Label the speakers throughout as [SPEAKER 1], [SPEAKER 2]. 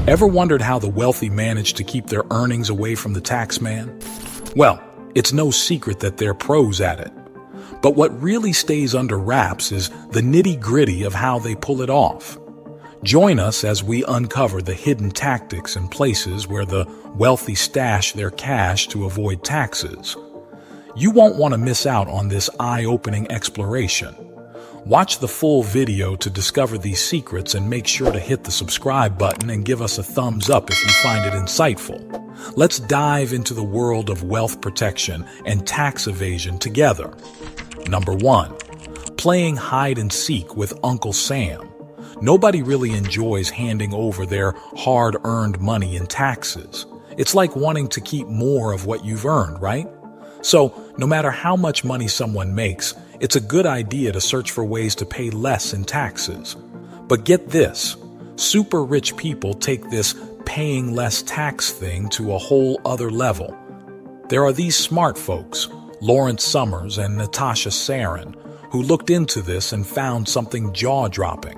[SPEAKER 1] Ever wondered how the wealthy manage to keep their earnings away from the taxman? Well, it's no secret that they're pros at it. But what really stays under wraps is the nitty-gritty of how they pull it off. Join us as we uncover the hidden tactics and places where the wealthy stash their cash to avoid taxes. You won't want to miss out on this eye-opening exploration. Watch the full video to discover these secrets and make sure to hit the subscribe button and give us a thumbs up if you find it insightful. Let's dive into the world of wealth protection and tax evasion together. Number 1. Playing hide and seek with Uncle Sam. Nobody really enjoys handing over their hard-earned money in taxes. It's like wanting to keep more of what you've earned, right? So, no matter how much money someone makes, it's a good idea to search for ways to pay less in taxes. But get this, super rich people take this paying less tax thing to a whole other level. There are these smart folks, Lawrence Summers and Natasha Sarin, who looked into this and found something jaw-dropping.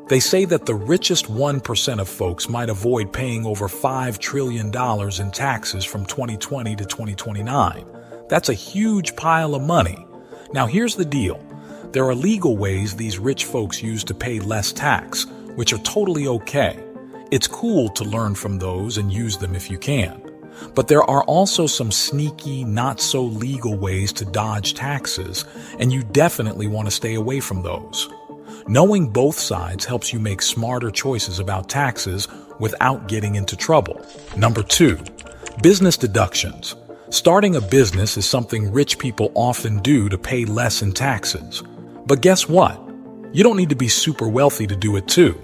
[SPEAKER 1] They say that the richest 1% of folks might avoid paying over $5 trillion in taxes from 2020 to 2029. That's a huge pile of money. Now here's the deal. There are legal ways these rich folks use to pay less tax, which are totally okay. It's cool to learn from those and use them if you can. But there are also some sneaky, not-so-legal ways to dodge taxes, and you definitely want to stay away from those. Knowing both sides helps you make smarter choices about taxes without getting into trouble. Number 2. Business deductions. Starting a business is something rich people often do to pay less in taxes. But guess what? You don't need to be super wealthy to do it too.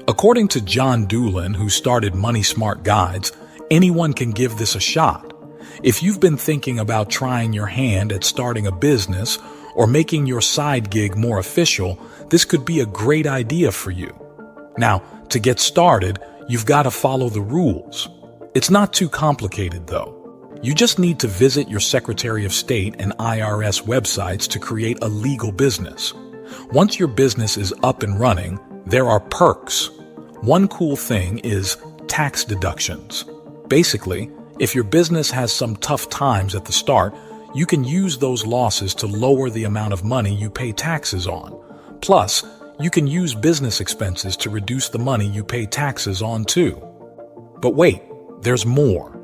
[SPEAKER 1] According to John Doolin, who started Money Smart Guides, anyone can give this a shot. If you've been thinking about trying your hand at starting a business or making your side gig more official, this could be a great idea for you. Now, to get started, you've got to follow the rules. It's not too complicated, though. You just need to visit your Secretary of State and IRS websites to create a legal business. Once your business is up and running, there are perks. One cool thing is tax deductions. Basically, if your business has some tough times at the start, you can use those losses to lower the amount of money you pay taxes on. Plus, you can use business expenses to reduce the money you pay taxes on too. But wait, there's more.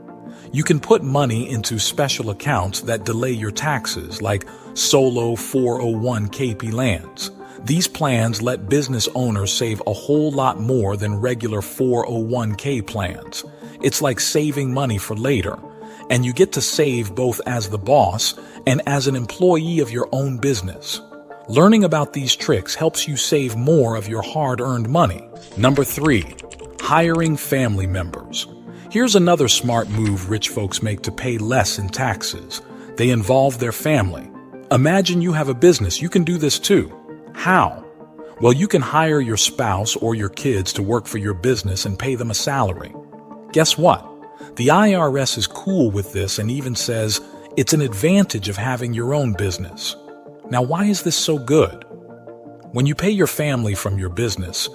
[SPEAKER 1] You can put money into special accounts that delay your taxes, like solo 401k plans. These plans let business owners save a whole lot more than regular 401k plans. It's like saving money for later, and you get to save both as the boss and as an employee of your own business. Learning about these tricks helps you save more of your hard-earned money. Number 3, hiring family members. Here's another smart move rich folks make to pay less in taxes. They involve their family. Imagine you have a business. You can do this too. How? Well, you can hire your spouse or your kids to work for your business and pay them a salary. Guess what? The IRS is cool with this and even says it's an advantage of having your own business. Now, why is this so good? When you pay your family from your business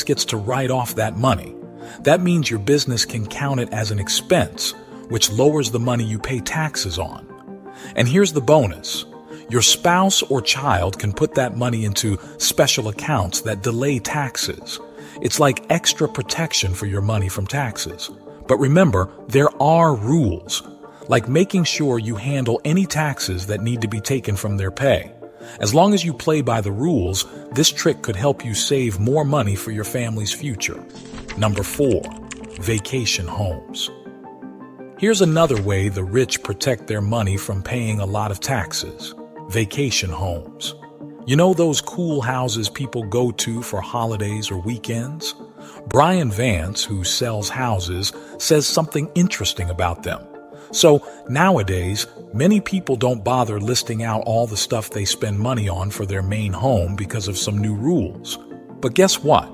[SPEAKER 1] gets to write off that money. That means your business can count it as an expense, which lowers the money you pay taxes on. And here's the bonus. Your spouse or child can put that money into special accounts that delay taxes. It's like extra protection for your money from taxes. But remember, there are rules, like making sure you handle any taxes that need to be taken from their pay. As long as you play by the rules, this trick could help you save more money for your family's future. Number 4, vacation homes. Here's another way the rich protect their money from paying a lot of taxes. Vacation homes. You know those cool houses people go to for holidays or weekends? Brian Vance, who sells houses, says something interesting about them. So nowadays, many people don't bother listing out all the stuff they spend money on for their main home because of some new rules. But guess what?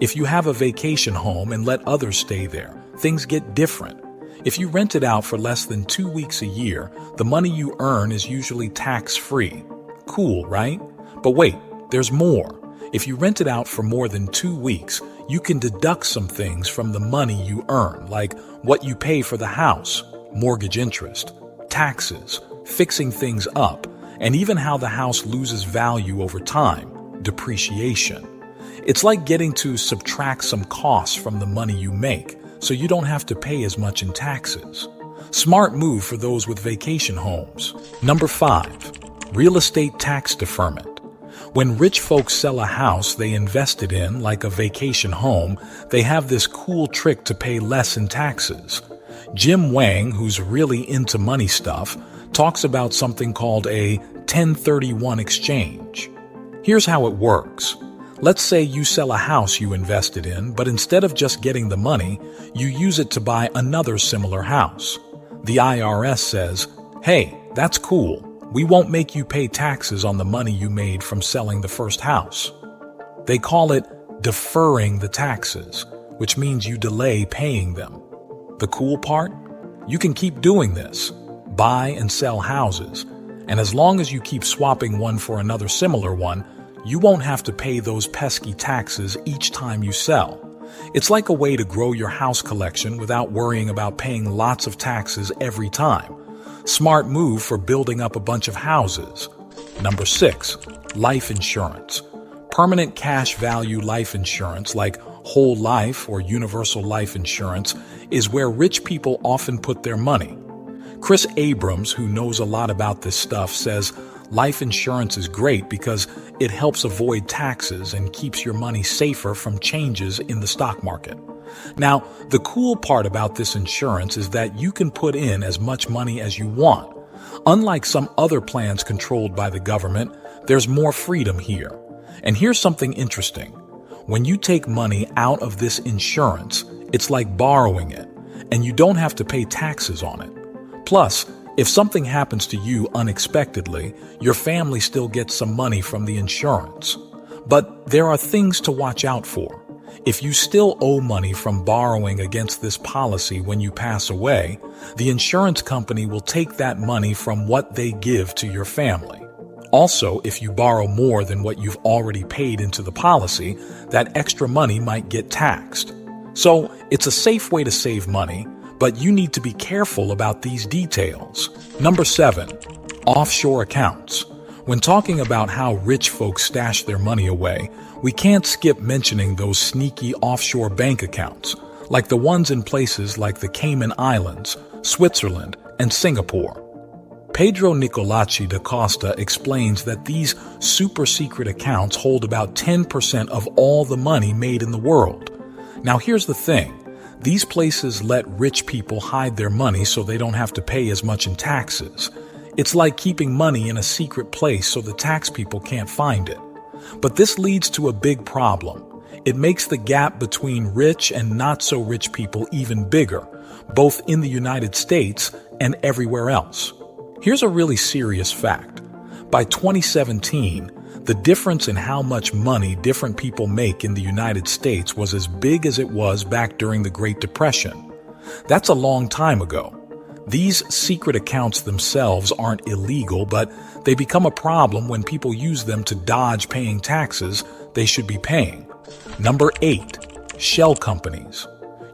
[SPEAKER 1] If you have a vacation home and let others stay there, things get different. If you rent it out for less than 2 weeks a year, the money you earn is usually tax-free. Cool, right? But wait, there's more. If you rent it out for more than 2 weeks, you can deduct some things from the money you earn, like what you pay for the house, mortgage interest, taxes, fixing things up, and even how the house loses value over time, depreciation. It's like getting to subtract some costs from the money you make, so you don't have to pay as much in taxes. Smart move for those with vacation homes. Number 5, real estate tax deferment. When rich folks sell a house they invested in, like a vacation home, they have this cool trick to pay less in taxes. Jim Wang, who's really into money stuff, talks about something called a 1031 exchange. Here's how it works. Let's say you sell a house you invested in, but instead of just getting the money, you use it to buy another similar house. The IRS says, "Hey, that's cool. We won't make you pay taxes on the money you made from selling the first house." They call it deferring the taxes, which means you delay paying them. The cool part? You can keep doing this, buy and sell houses, and as long as you keep swapping one for another similar one, you won't have to pay those pesky taxes each time you sell. It's like a way to grow your house collection without worrying about paying lots of taxes every time. Smart move for building up a bunch of houses. Number 6, life insurance. Permanent cash value life insurance, like whole life or universal life insurance, is where rich people often put their money. Chris Abrams, who knows a lot about this stuff, says life insurance is great because it helps avoid taxes and keeps your money safer from changes in the stock market. Now, the cool part about this insurance is that you can put in as much money as you want. Unlike some other plans controlled by the government, there's more freedom here. And here's something interesting. When you take money out of this insurance, it's like borrowing it, and you don't have to pay taxes on it. Plus, if something happens to you unexpectedly, your family still gets some money from the insurance. But there are things to watch out for. If you still owe money from borrowing against this policy when you pass away, the insurance company will take that money from what they give to your family. Also, if you borrow more than what you've already paid into the policy, that extra money might get taxed. So, it's a safe way to save money, but you need to be careful about these details. Number 7, offshore accounts. When talking about how rich folks stash their money away, we can't skip mentioning those sneaky offshore bank accounts, like the ones in places like the Cayman Islands, Switzerland, and Singapore. Pedro Nicolachi da Costa explains that these super secret accounts hold about 10% of all the money made in the world. Now here's the thing. These places let rich people hide their money so they don't have to pay as much in taxes. It's like keeping money in a secret place so the tax people can't find it. But this leads to a big problem. It makes the gap between rich and not so rich people even bigger, both in the United States and everywhere else. Here's a really serious fact. By 2017, the difference in how much money different people make in the United States was as big as it was back during the Great Depression. That's a long time ago. These secret accounts themselves aren't illegal, but they become a problem when people use them to dodge paying taxes they should be paying. Number 8, shell companies.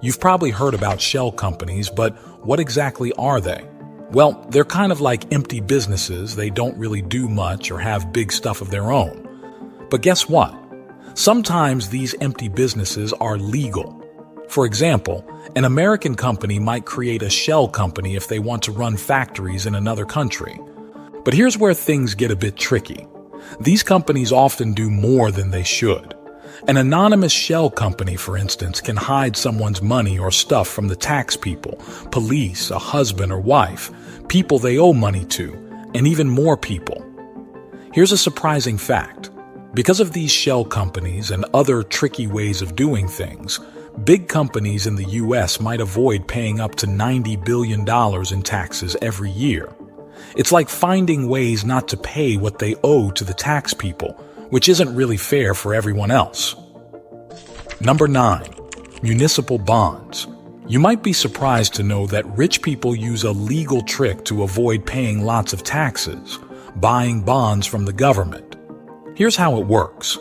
[SPEAKER 1] You've probably heard about shell companies, but what exactly are they? Well, they're kind of like empty businesses. They don't really do much or have big stuff of their own. But guess what? Sometimes these empty businesses are legal. For example, an American company might create a shell company if they want to run factories in another country. But here's where things get a bit tricky. These companies often do more than they should. An anonymous shell company, for instance, can hide someone's money or stuff from the tax people, police, a husband or wife, people they owe money to, and even more people. Here's a surprising fact. Because of these shell companies and other tricky ways of doing things, big companies in the U.S. might avoid paying up to $90 billion in taxes every year. It's like finding ways not to pay what they owe to the tax people, which isn't really fair for everyone else. Number 9, municipal bonds. You might be surprised to know that rich people use a legal trick to avoid paying lots of taxes, buying bonds from the government. Here's how it works.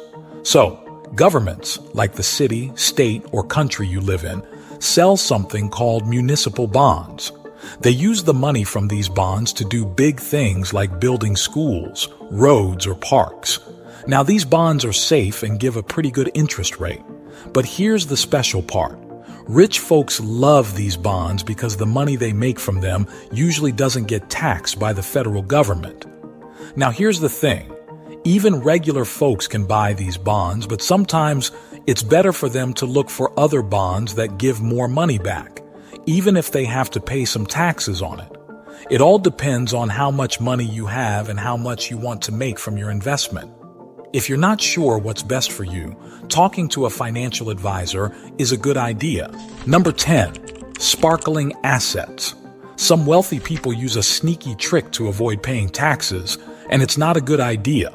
[SPEAKER 1] So, governments, like the city, state, or country you live in, sell something called municipal bonds. They use the money from these bonds to do big things like building schools, roads, or parks. Now, these bonds are safe and give a pretty good interest rate. But here's the special part. Rich folks love these bonds because the money they make from them usually doesn't get taxed by the federal government. Now, here's the thing. Even regular folks can buy these bonds, but sometimes it's better for them to look for other bonds that give more money back, even if they have to pay some taxes on it. It all depends on how much money you have and how much you want to make from your investment. If you're not sure what's best for you, talking to a financial advisor is a good idea. Number 10, sparkling assets. Some wealthy people use a sneaky trick to avoid paying taxes, and it's not a good idea.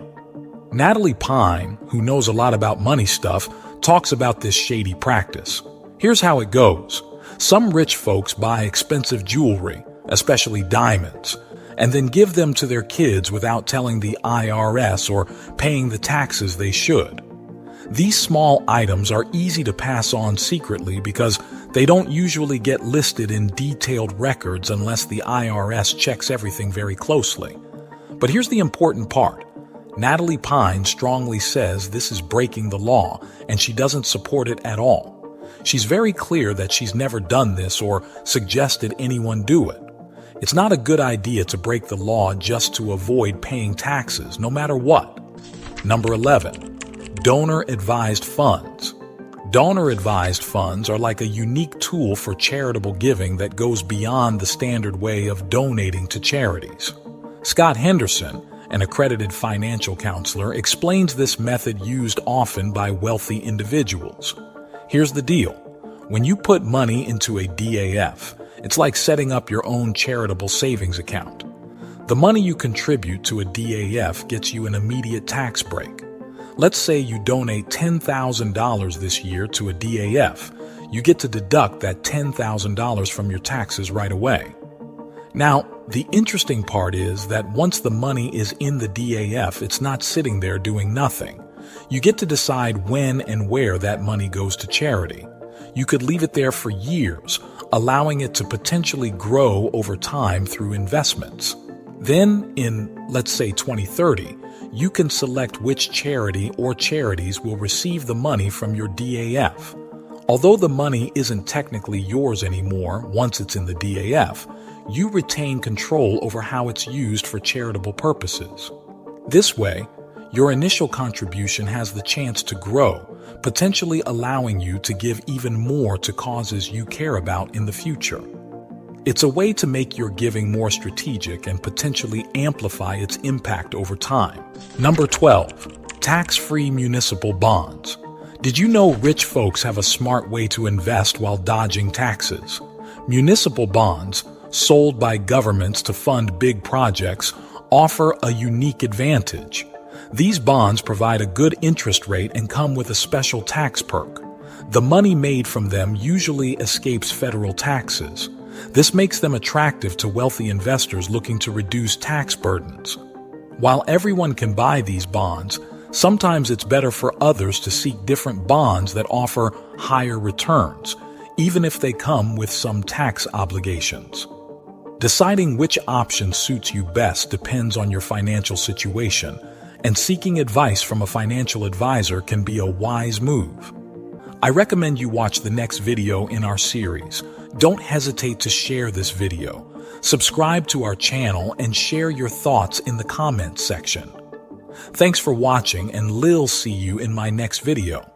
[SPEAKER 1] Natalie Pine, who knows a lot about money stuff, talks about this shady practice. Here's how it goes. Some rich folks buy expensive jewelry, especially diamonds, and then give them to their kids without telling the IRS or paying the taxes they should. These small items are easy to pass on secretly because they don't usually get listed in detailed records unless the IRS checks everything very closely. But here's the important part. Natalie Pine strongly says this is breaking the law, and she doesn't support it at all. She's very clear that she's never done this or suggested anyone do it. It's not a good idea to break the law just to avoid paying taxes, no matter what. Number 11, donor-advised funds. Donor-advised funds are like a unique tool for charitable giving that goes beyond the standard way of donating to charities. Scott Henderson, an accredited financial counselor, explains this method used often by wealthy individuals. Here's the deal. When you put money into a DAF, it's like setting up your own charitable savings account. The money you contribute to a DAF gets you an immediate tax break. Let's say you donate $10,000 this year to a DAF. You get to deduct that $10,000 from your taxes right away. Now, the interesting part is that once the money is in the DAF, it's not sitting there doing nothing. You get to decide when and where that money goes to charity. You could leave it there for years, allowing it to potentially grow over time through investments. Then, in, let's say, 2030, you can select which charity or charities will receive the money from your DAF. Although the money isn't technically yours anymore once it's in the DAF, you retain control over how it's used for charitable purposes. This way, your initial contribution has the chance to grow, potentially allowing you to give even more to causes you care about in the future. It's a way to make your giving more strategic and potentially amplify its impact over time. Number 12, tax-free municipal bonds. Did you know rich folks have a smart way to invest while dodging taxes? Municipal bonds, sold by governments to fund big projects, offer a unique advantage. These bonds provide a good interest rate and come with a special tax perk. The money made from them usually escapes federal taxes. This makes them attractive to wealthy investors looking to reduce tax burdens. While everyone can buy these bonds, sometimes it's better for others to seek different bonds that offer higher returns, even if they come with some tax obligations. Deciding which option suits you best depends on your financial situation, and seeking advice from a financial advisor can be a wise move. I recommend you watch the next video in our series. Don't hesitate to share this video. Subscribe to our channel and share your thoughts in the comments section. Thanks for watching, and Lil see you in my next video.